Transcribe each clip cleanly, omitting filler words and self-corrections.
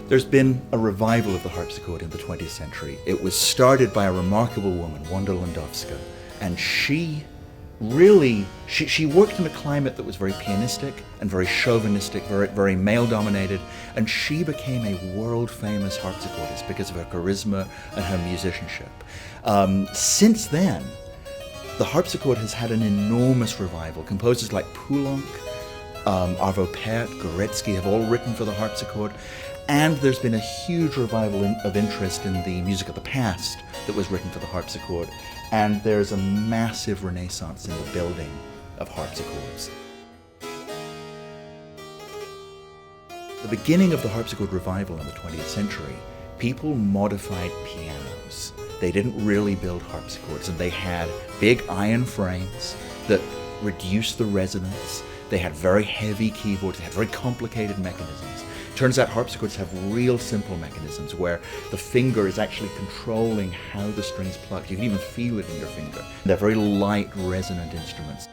There's been a revival of the harpsichord in the 20th century. It was started by a remarkable woman, Wanda Landowska, and she worked in a climate that was very pianistic and very chauvinistic, very male-dominated, and she became a world-famous harpsichordist because of her charisma and her musicianship. Since then, the harpsichord has had an enormous revival. Composers like Poulenc, Arvo Pärt, Gorecki have all written for the harpsichord, and there's been a huge revival of interest in the music of the past that was written for the harpsichord, and there's a massive renaissance in the building of harpsichords. The beginning of the harpsichord revival in the 20th century, people modified pianos. They didn't really build harpsichords, and they had big iron frames that reduced the resonance. They had very heavy keyboards, they had very complicated mechanisms. Turns out harpsichords have real simple mechanisms where the finger is actually controlling how the string's plucked. You can even feel it in your finger. They're very light, resonant instruments.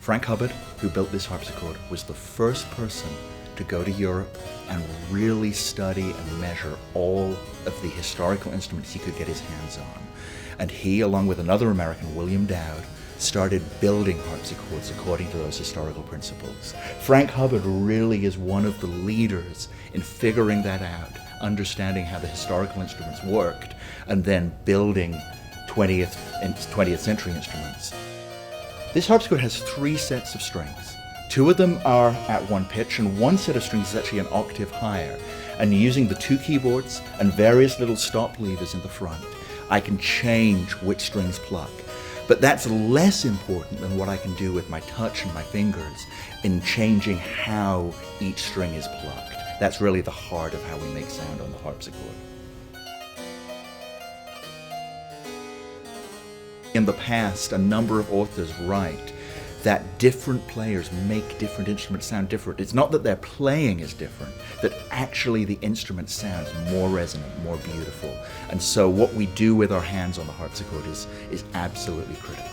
Frank Hubbard, who built this harpsichord, was the first person to go to Europe and really study and measure all of the historical instruments he could get his hands on. And he, along with another American, William Dowd, started building harpsichords according to those historical principles. Frank Hubbard really is one of the leaders in figuring that out, understanding how the historical instruments worked, and then building 20th century instruments. This harpsichord has 3 sets of strings. 2 of them are at one pitch, and one set of strings is actually an octave higher. And using the 2 keyboards and various little stop levers in the front, I can change which strings pluck. But that's less important than what I can do with my touch and my fingers in changing how each string is plucked. That's really the heart of how we make sound on the harpsichord. In the past, a number of authors write that different players make different instruments sound different. It's not that their playing is different, that actually the instrument sounds more resonant, more beautiful. And so what we do with our hands on the harpsichord is absolutely critical.